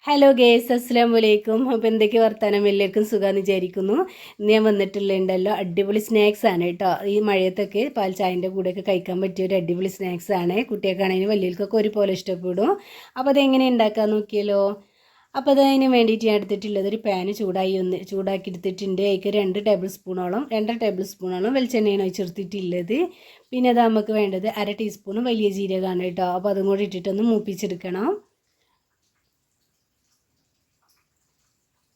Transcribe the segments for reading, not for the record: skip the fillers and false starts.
Hello guys, അസ്സലാമു അലൈക്കും. അപ്പോൾ എന്തൊക്കെ വർത്താനം, എല്ലാവർക്കും സുഖമെന്ന് വിചാരിക്കുന്നു. ഇന്ന് ഞാൻ വന്നിട്ടുള്ളതുണ്ടല്ലോ അടിപൊളി സ്നാക്സ് ആണ് കേട്ടോ. ഈ മഴയത്തൊക്കെ പാൽ ചായൻ്റെ കൂടെയൊക്കെ കഴിക്കാൻ പറ്റിയ ഒരു അടിപൊളി സ്നാക്സ് ആണ്. കുട്ടികൾക്കാണെങ്കിലും വലിയവർക്കൊക്കെ ഒരുപോലെ ഇഷ്ടപ്പെടും. അപ്പോൾ അതെങ്ങനെ ഉണ്ടാക്കാൻ നോക്കിയാലോ. അപ്പോൾ അതിന് വേണ്ടിയിട്ട് ഞാൻ എടുത്തിട്ടുള്ളത് ഒരു പാന് ചൂടാക്കി എടുത്തിട്ടുണ്ട്. അതിലേക്ക് 2 ടേബിൾ സ്പൂണോളം വെളിച്ചെണ്ണയാണ് ഒഴിച്ചെടുത്തിട്ടുള്ളത്. പിന്നെ അത് നമുക്ക് വേണ്ടത് 1/2 ടീസ്പൂൺ വലിയ ജീരകമാണ് കേട്ടോ. അപ്പോൾ അതും കൂടി ഇട്ടിട്ടൊന്ന് മൂപ്പിച്ചെടുക്കണം.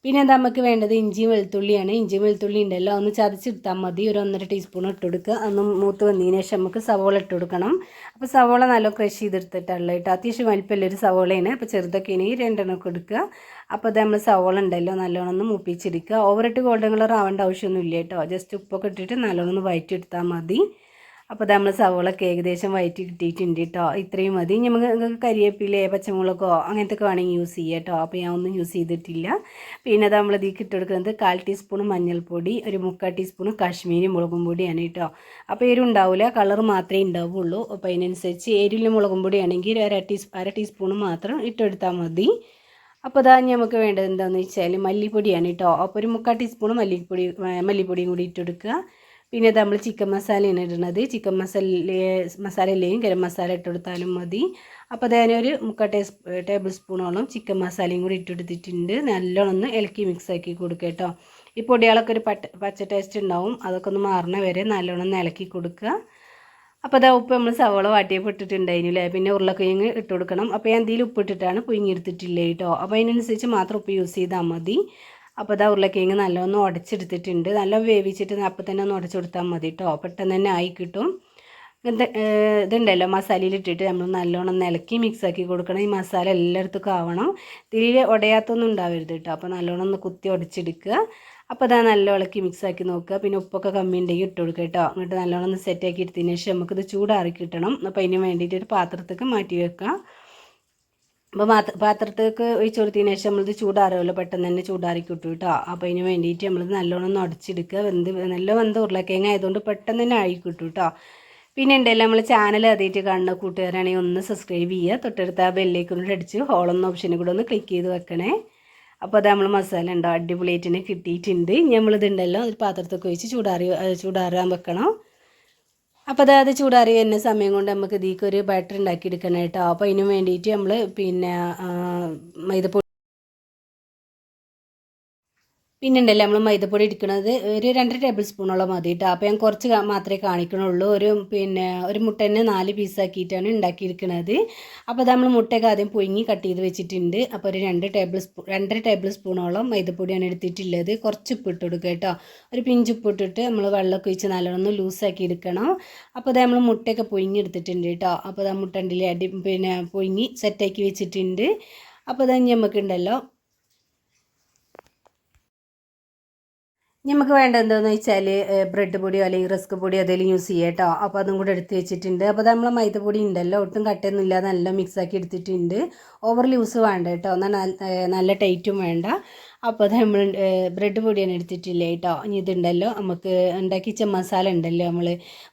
പിന്നെ നമുക്ക് വേണ്ടത് ഇഞ്ചിയും വെളുത്തുള്ളിയാണ്. ഇഞ്ചിയും വെളുത്തുള്ളി ഉണ്ടല്ലോ ഒന്ന് ചതച്ചെടുത്താൽ മതി. ഒരു 1.5 ടീസ്പൂൺ ഇട്ട് കൊടുക്കുക. അന്ന് മൂത്ത് വന്നതിന് ശേഷം നമുക്ക് സവോള ഇട്ട് കൊടുക്കണം. അപ്പോൾ സവോള നല്ല ക്രഷ് ചെയ്തെടുത്തിട്ടുള്ള കേട്ടോ. അത്യാവശ്യം വലിപ്പമുള്ളൊരു സവോളയാണ്. അപ്പോൾ ചെറുതൊക്കെ ഇനി 2 എടുക്കുക. അപ്പോൾ അത് നമ്മൾ സവോള ഉണ്ടല്ലോ നല്ലോണം ഒന്ന് മൂപ്പിച്ചെടുക്കുക. ഓവറിട്ട് ഗോൾഡൻ കളർ ആവേണ്ട ആവശ്യമൊന്നുമില്ല കേട്ടോ. ജസ്റ്റ് ഉപ്പൊക്കെ ഇട്ടിട്ട് നല്ലോണം ഒന്ന് വഴറ്റിയെടുത്താൽ മതി. അപ്പോൾ നമ്മൾ സവോളൊക്കെ ഏകദേശം വഴറ്റി കിട്ടിയിട്ടുണ്ട് കേട്ടോ. ഇത്രയും മതി. നിങ്ങൾക്ക് കരിവേപ്പില, പച്ചമുളകോ അങ്ങനത്തെ ഒക്കെ വേണമെങ്കിൽ യൂസ് ചെയ്യാം കേട്ടോ. അപ്പോൾ ഞാൻ ഒന്നും യൂസ് ചെയ്തിട്ടില്ല. പിന്നെ നമ്മൾ ഇതിലേക്ക് ഇട്ട് കൊടുക്കുന്നത് 1/4 ടീസ്പൂൺ മഞ്ഞൾപ്പൊടി, ഒരു 3/4 ടീസ്പൂൺ കാശ്മീരി മുളകും പൊടിയാണ് കേട്ടോ. അപ്പോൾ എരിവുണ്ടാവില്ല, കളർ മാത്രമേ ഉണ്ടാവുള്ളൂ. അപ്പോൾ അതിനനുസരിച്ച് എരിവിൽ മുളകും പൊടിയാണെങ്കിൽ 1/2 ടീസ്പൂൺ മാത്രം ഇട്ടെടുത്താൽ മതി. അപ്പോൾ അതാ നമുക്ക് വേണ്ടത് എന്താണെന്ന് വെച്ചാൽ മല്ലിപ്പൊടിയാണ് കേട്ടോ. അപ്പോൾ ഒരു 3/4 ടീസ്പൂൺ മല്ലിപ്പൊടിയും കൂടി ഇട്ടെടുക്കുക. പിന്നെ നമ്മൾ ചിക്കൻ മസാലയാണ് ഇടുന്നത്. ചിക്കൻ മസാലയിലെയും ഗരം മസാല ഇട്ടെടുത്താലും മതി. അപ്പോൾ അതിനൊരു 3/4 ടേബിൾ സ്പൂണോളം ചിക്കൻ മസാലയും കൂടി ഇട്ടെടുത്തിട്ടുണ്ട്. നല്ലോണം ഒന്ന് ഇളക്കി മിക്സ് ആക്കി കൊടുക്കുക കേട്ടോ. ഈ പൊടികളൊക്കെ ഒരു പച്ച ടേസ്റ്റ് ഉണ്ടാവും. അതൊക്കെ ഒന്ന് മാറണ വരെ നല്ലോണം ഒന്ന് ഇളക്കി കൊടുക്കുക. അപ്പോൾ അതാ ഉപ്പ് നമ്മൾ സവോള വാട്ടിയപ്പോൾ ഇട്ടിട്ടുണ്ടായിരുന്നില്ലേ. പിന്നെ ഉരുളക്കിഴങ്ങ് ഇട്ട് കൊടുക്കണം. അപ്പോൾ ഞാൻ എന്തെങ്കിലും ഉപ്പ് ഇട്ടിട്ടാണ് പുഴുങ്ങിയെടുത്തിട്ടില്ലേ കേട്ടോ. അപ്പോൾ അതിനനുസരിച്ച് മാത്രം ഉപ്പ് യൂസ് ചെയ്താൽ മതി. അപ്പോൾ ഇതാ ഉരുളക്കിഴങ്ങ് നല്ലോണം ഉടച്ചെടുത്തിട്ടുണ്ട്. നല്ല വേവിച്ചിട്ട് അപ്പോൾ തന്നെ ഒന്ന് ഉടച്ചു കൊടുത്താൽ മതി കേട്ടോ. പെട്ടെന്ന് തന്നെ ആയി കിട്ടും. ഇതുണ്ടല്ലോ മസാലയിലിട്ടിട്ട് നമ്മൾ നല്ലോണം ഇളക്കി മിക്സാക്കി കൊടുക്കണം. ഈ മസാല എല്ലായിടത്തും ആവണം. ഇതിൽ ഉടയാത്തൊന്നും ഉണ്ടാവരുത് കേട്ടോ. അപ്പോൾ നല്ലോണം ഒന്ന് കുത്തി ഉടച്ചെടുക്കുക. അപ്പോൾ ഇതാ നല്ല ഇളക്കി മിക്സാക്കി നോക്കുക. പിന്നെ ഉപ്പൊക്കെ കമ്മി ഉണ്ടെങ്കിൽ ഇട്ട് കൊടുക്കുക കേട്ടോ. എന്നിട്ട് നല്ലോണം ഒന്ന് സെറ്റാക്കി എടുത്തതിന് ശേഷം നമുക്കിത് ചൂടാറി കിട്ടണം. അപ്പോൾ അതിന് വേണ്ടിയിട്ട് ഒരു പാത്രത്തേക്ക് മാറ്റി വെക്കാം. അപ്പോൾ പാത്രത്തേക്ക് ഒഴിച്ച് കൊടുത്തതിന് ശേഷം നമ്മളിത് ചൂടാറുമല്ലോ, പെട്ടെന്ന് തന്നെ ചൂടാറി കിട്ടും കേട്ടോ. അപ്പോൾ അതിന് വേണ്ടിയിട്ട് നമ്മളിത് നല്ലോണം ഒന്ന് ഉടച്ചെടുക്കുക. നല്ല വെന്ത് ഉരുളക്കിഴങ്ങ് ആയതുകൊണ്ട് പെട്ടെന്ന് തന്നെ ആയി കിട്ടും കേട്ടോ. പിന്നെ ഉണ്ടല്ലോ നമ്മൾ ചാനൽ ആദ്യമായിട്ട് കാണുന്ന കൂട്ടുകാരാണെങ്കിൽ ഒന്ന് സബ്സ്ക്രൈബ് ചെയ്യുക. തൊട്ടടുത്ത് ആ ബെല്ലേക്കൊന്ന് അടിച്ച് ഹോളെന്ന ഓപ്ഷനും കൂടെ ഒന്ന് ക്ലിക്ക് ചെയ്ത് വെക്കണേ. അപ്പോൾ അത് നമ്മൾ മസാല ഉണ്ടോ അടിപൊളിയായിട്ട് കിട്ടിയിട്ടുണ്ട്. നമ്മളിതുണ്ടല്ലോ ഒരു പാത്രത്തൊക്കെ ഒഴിച്ച് ചൂടാറാൻ വെക്കണം. അപ്പോൾ അത് ചൂടാറി വരുന്ന സമയം കൊണ്ട് നമുക്ക് ഇതിലേക്ക് ബാറ്റർ ഉണ്ടാക്കി എടുക്കണം കേട്ടോ. അപ്പോൾ അതിന് വേണ്ടിയിട്ട് നമ്മൾ പിന്നെ മൈദപ്പൊടി പിന്നെ ഉണ്ടല്ലോ നമ്മൾ മൈദപ്പൊടി എടുക്കുന്നത് ഒരു 2 ടേബിൾ സ്പൂണോളം മതി കേട്ടോ. അപ്പോൾ ഞാൻ കുറച്ച് മാത്രമേ കാണിക്കണുള്ളൂ. ഒരു മുട്ടേനെ 4 പീസാക്കിയിട്ടാണ് ഉണ്ടാക്കിയിരിക്കുന്നത്. അപ്പോൾ നമ്മൾ മുട്ടയൊക്കെ ആദ്യം പുഴുങ്ങി കട്ട് ചെയ്ത് വെച്ചിട്ടുണ്ട്. അപ്പോൾ ഒരു 2 ടേബിൾ സ്പൂണോളം മൈദപ്പൊടിയാണ് എടുത്തിട്ടുള്ളത്. കുറച്ച് ഉപ്പ് ഇട്ട് കൊടുക്കുക കേട്ടോ. ഒരു പിഞ്ച് ഉപ്പ് ഇട്ടിട്ട് നമ്മൾ വെള്ളമൊക്കെ ഒഴിച്ച് നല്ലോണം ലൂസാക്കി എടുക്കണം. അപ്പോൾ അത് നമ്മൾ മുട്ടയൊക്കെ പുഴുങ്ങി എടുത്തിട്ടുണ്ട് കേട്ടോ. അപ്പോൾ അത് മുട്ട ഉണ്ടല്ലേ പുഴുങ്ങി സെറ്റാക്കി വെച്ചിട്ടുണ്ട്. അപ്പോൾ അത് നമുക്കുണ്ടല്ലോ നമുക്ക് വേണ്ട എന്താണെന്ന് വെച്ചാൽ ബ്രെഡ് പൊടിയോ അല്ലെങ്കിൽ റസ്ക് പൊടിയോ അതെങ്കിലും യൂസ് ചെയ്യാം കേട്ടോ. അപ്പോൾ അതും കൂടെ എടുത്ത് വെച്ചിട്ടുണ്ട്. അപ്പോൾ നമ്മൾ മൈദപ്പൊടി ഉണ്ടല്ലോ ഒട്ടും കട്ടയൊന്നും ഇല്ലാതെ നല്ല മിക്സാക്കി എടുത്തിട്ടുണ്ട്. ഓവർ ലൂസ് വേണ്ട കേട്ടോ, എന്നാൽ നല്ല ടൈറ്റും വേണ്ട. അപ്പോൾ അത് നമ്മൾ ബ്രെഡ് പൊടിയാണ് എടുത്തിട്ടില്ലേ കേട്ടോ. ഇനി ഇതുണ്ടല്ലോ നമുക്ക് ഉണ്ടാക്കിച്ച മസാല ഉണ്ടല്ലോ നമ്മൾ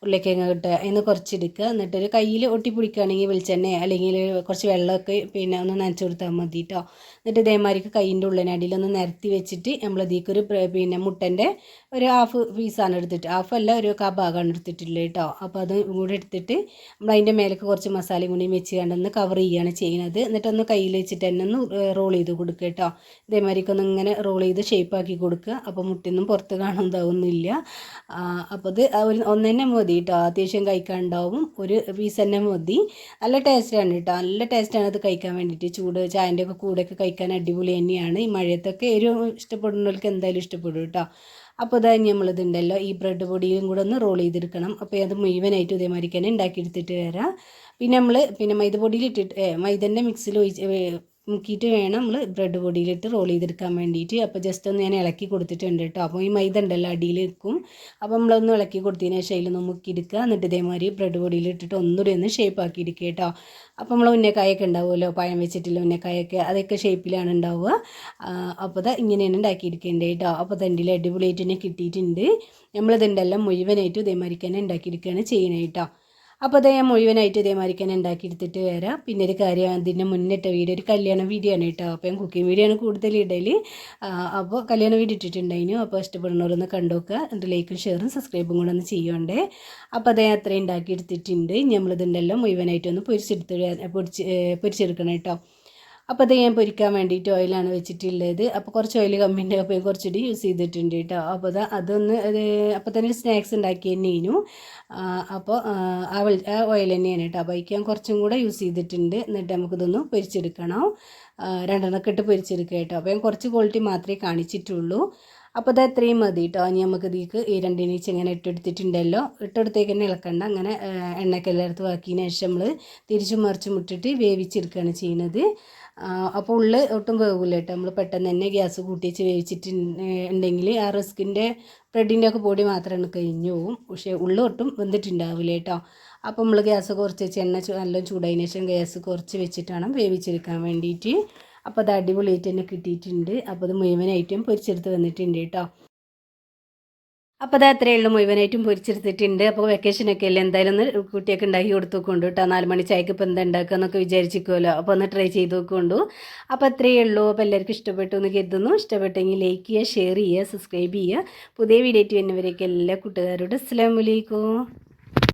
ഉരുളക്കിഴങ്ങ് കിട്ടുക എന്ന് കുറച്ചെടുക്കുക. എന്നിട്ടൊരു കയ്യിൽ ഒട്ടിപ്പിടിക്കുകയാണെങ്കിൽ വെളിച്ചെണ്ണ അല്ലെങ്കിൽ കുറച്ച് വെള്ളമൊക്കെ പിന്നെ ഒന്ന് നനച്ച് കൊടുത്താൽ മതി കേട്ടോ. എന്നിട്ട് ഇതേമാതിരിക്ക് കൈയിൻ്റെ ഉള്ളിനടിയിലൊന്ന് നിരത്തി വെച്ചിട്ട് നമ്മൾ ഇതിലേക്കൊരു പിന്നെ മുട്ടൻ്റെ ഒരു ഹാഫ് പീസാണ് എടുത്തിട്ട്, ഹാഫല്ല ഒരു ഭാഗമാണ് എടുത്തിട്ടില്ല കേട്ടോ. അപ്പോൾ അത് കൂടെ എടുത്തിട്ട് നമ്മൾ അതിൻ്റെ മേലേക്ക് കുറച്ച് മസാലയും കൂടി വെച്ച് കണ്ടൊന്ന് കവർ ചെയ്യുകയാണ് ചെയ്യുന്നത്. എന്നിട്ടൊന്ന് കയ്യിൽ വെച്ചിട്ട് തന്നെ ഒന്ന് റോൾ ചെയ്ത് കൊടുക്കുക കേട്ടോ. ഇതേമാതിരിക്കൊന്ന് ഇങ്ങനെ റോൾ ചെയ്ത് ഷേപ്പാക്കി കൊടുക്കുക. അപ്പോൾ മുട്ടയൊന്നും പുറത്ത് കാണാതാവുന്നില്ല. അപ്പോൾ അത് ഒന്ന് തന്നെ മതി കേട്ടോ. അത്യാവശ്യം കഴിക്കാനുണ്ടാവും. ഒരു പീസ് തന്നെ മതി. നല്ല ടേസ്റ്റാണ് കേട്ടോ. നല്ല ടേസ്റ്റാണ് അത് കഴിക്കാൻ വേണ്ടിയിട്ട്. ചായൻ്റെ ഒക്കെ കൂടെയൊക്കെ കഴിക്കാൻ അടിപൊളി തന്നെയാണ്. ഈ മഴയത്തൊക്കെ എരിവ് ഇഷ്ടപ്പെടുന്നവർക്ക് എന്തായാലും ഇഷ്ടപ്പെടും കേട്ടോ. അപ്പോൾ ഇതാ നമ്മളിതുണ്ടല്ലോ ഈ ബ്രെഡ് പൊടിയും കൂടെ ഒന്ന് റോൾ ചെയ്തെടുക്കണം. അപ്പോൾ അത് മുഴുവനായിട്ട് ഇതേമാതിരിക്ക് തന്നെ ഉണ്ടാക്കിയെടുത്തിട്ട് വരാം. പിന്നെ നമ്മൾ മൈദപ്പൊടിയിലിട്ടിട്ട് മൈദൻ്റെ മിക്സിൽ മുക്കിയിട്ട് വേണം നമ്മൾ ബ്രെഡ് പൊടിയിലിട്ട് റോൾ ചെയ്തെടുക്കാൻ വേണ്ടിയിട്ട്. അപ്പോൾ ജസ്റ്റ് ഒന്ന് ഞാൻ ഇളക്കി കൊടുത്തിട്ടുണ്ട് കേട്ടോ. അപ്പോൾ ഈ മൈദ ഉണ്ടല്ലോ അടിയിൽ നിൽക്കും. അപ്പോൾ നമ്മളൊന്ന് ഇളക്കി കൊടുത്തതിന് ശേഷം അതിലൊന്ന് മുക്കിയെടുക്കുക. എന്നിട്ട് ഇതേമാതിരി ബ്രെഡ് പൊടിയിലിട്ടിട്ട് ഒന്നുകൂടി ഒന്ന് ഷേപ്പ് ആക്കി എടുക്കുക കേട്ടോ. അപ്പോൾ നമ്മൾ ഉന്നക്കായൊക്കെ ഉണ്ടാവുമല്ലോ, പഴം വെച്ചിട്ടുള്ള ഉന്നക്കായൊക്കെ, അതൊക്കെ ഷേപ്പിലാണ് ഉണ്ടാവുക. അപ്പോൾ അത് ഇങ്ങനെയാണ് ഉണ്ടാക്കിയെടുക്കേണ്ടത് കേട്ടോ. അപ്പോൾ തണ്ടിൽ അടിപൊളിയായിട്ട് തന്നെ കിട്ടിയിട്ടുണ്ട്. നമ്മളിതുണ്ടെല്ലാം മുഴുവനായിട്ട് ഇതേമാതിരിക്ക് തന്നെ ഉണ്ടാക്കിയെടുക്കുകയാണ് ചെയ്യണത് കേട്ടോ. അപ്പോൾ അത് ഞാൻ മുഴുവനായിട്ട് ഇതേമാതിരി തന്നെ ഉണ്ടാക്കിയെടുത്തിട്ട് വരാം. പിന്നെ ഒരു കാര്യം, അതിൻ്റെ മുന്നിട്ട വീഡിയോ ഒരു കല്യാണ വീഡിയോ ആണ് കേട്ടോ. അപ്പോൾ ഞാൻ കുക്കിംഗ് വീഡിയോ ആണ് കൂടുതൽ ഇടൽ. അപ്പോൾ കല്യാണ വീഡിയോ ഇട്ടിട്ടുണ്ടായിരുന്നു. അപ്പോൾ ഇഷ്ടപ്പെടുന്നവരൊന്ന് കണ്ടുനോക്കുക. എന്നിട്ട് ലൈക്കും ഷെയറും സബ്സ്ക്രൈബും കൂടെ ഒന്ന് ചെയ്യണ്ടേ. അപ്പോൾ അതേ അത്രയും ഉണ്ടാക്കിയെടുത്തിട്ടുണ്ട്. നമ്മളിതുണ്ടല്ലോ മുഴുവനായിട്ടൊന്ന് പൊരിച്ചെടുക്കണം കേട്ടോ. അപ്പോൾ അത് ഞാൻ പൊരിക്കാൻ വേണ്ടിയിട്ട് ഓയിലാണ് വെച്ചിട്ടുള്ളത്. അപ്പോൾ കുറച്ച് ഓയിൽ കമ്മിൻ്റെ അപ്പോൾ കുറച്ചുകൂടി യൂസ് ചെയ്തിട്ടുണ്ട് കേട്ടോ. അപ്പോൾ അതൊന്ന് അപ്പോൾ തന്നെ ഒരു സ്നാക്സ് ഉണ്ടാക്കി തന്നെയായിരുന്നു. അപ്പോൾ ആ ഓയിൽ തന്നെയാണ് കേട്ടോ. അപ്പോൾ ഞാൻ കുറച്ചും കൂടെ യൂസ് ചെയ്തിട്ടുണ്ട്. എന്നിട്ട് നമുക്കിതൊന്ന് പൊരിച്ചെടുക്കണം. രണ്ടെണ്ണമൊക്കെ ഇട്ട് പൊരിച്ചെടുക്കുക കേട്ടോ. അപ്പോൾ ഞാൻ കുറച്ച് ക്വാളിറ്റി മാത്രമേ കാണിച്ചിട്ടുള്ളൂ. അപ്പോൾ അത് എത്രയും മതി കേട്ടോ. ഇനി നമുക്ക് ഇതിലേക്ക് ഈ രണ്ടിനീച്ച് ഇങ്ങനെ ഇട്ടെടുത്തിട്ടുണ്ടല്ലോ. ഇട്ടെടുത്തേക്ക് തന്നെ ഇളക്കണ്ട. അങ്ങനെ എണ്ണയൊക്കെ എല്ലായിടത്തും ആക്കിയതിന് ശേഷം നമ്മൾ തിരിച്ചും മറിച്ചും ഇട്ടിട്ട് വേവിച്ചെടുക്കുകയാണ് ചെയ്യുന്നത്. അപ്പോൾ ഉള്ളു ഒട്ടും വേവില്ല കേട്ടോ. നമ്മൾ പെട്ടെന്ന് തന്നെ ഗ്യാസ് കൂട്ടിച്ച് വേവിച്ചിട്ടുണ്ടെങ്കിൽ ആ റിസ്കിൻ്റെ ബ്രെഡിൻ്റെ ഒക്കെ പൊടി മാത്രമാണ് കഴിഞ്ഞു പോവും. പക്ഷേ ഉള്ളു ഒട്ടും വെന്തിട്ടുണ്ടാവില്ല കേട്ടോ. അപ്പോൾ നമ്മൾ ഗ്യാസ് കുറച്ച് വെച്ച് എണ്ണ നല്ല ചൂടായതിനു ശേഷം ഗ്യാസ് കുറച്ച് വെച്ചിട്ട് വേണം വേവിച്ചെടുക്കാൻ വേണ്ടിയിട്ട്. അപ്പോൾ അത് അടിപൊളിയായിട്ട് തന്നെ കിട്ടിയിട്ടുണ്ട്. അപ്പോൾ അത് മുഴുവനായിട്ടും പൊരിച്ചെടുത്ത് വന്നിട്ടുണ്ട് കേട്ടോ. അപ്പോൾ അത് അത്രയേ ഉള്ളൂ, മുഴുവനായിട്ടും പൊരിച്ചെടുത്തിട്ടുണ്ട്. അപ്പോൾ വെക്കേഷനൊക്കെ അല്ലേ, എന്തായാലും ഒന്ന് കുട്ടിയൊക്കെ ഉണ്ടാക്കി കൊടുത്തു നോക്കൊണ്ടു കേട്ടോ. 4 മണി ചായക്ക് ഇപ്പോൾ എന്താ ഉണ്ടാക്കുക എന്നൊക്കെ വിചാരിച്ചിരിക്കുമല്ലോ. അപ്പോൾ ഒന്ന് ട്രൈ ചെയ്ത് നോക്കൊണ്ടു. അപ്പോൾ അത്രയേ ഉള്ളൂ. അപ്പോൾ എല്ലാവർക്കും ഇഷ്ടപ്പെട്ടു എന്ന് കരുതുന്നു. ഇഷ്ടപ്പെട്ടെങ്കിൽ ലൈക്ക് ചെയ്യുക, ഷെയർ ചെയ്യുക, സബ്സ്ക്രൈബ് ചെയ്യുക. പുതിയ വീഡിയോ ആയിട്ട് വരുന്നവരേക്ക് എല്ലാ കൂട്ടുകാരോടും അസ്സലാമു അലൈക്കും.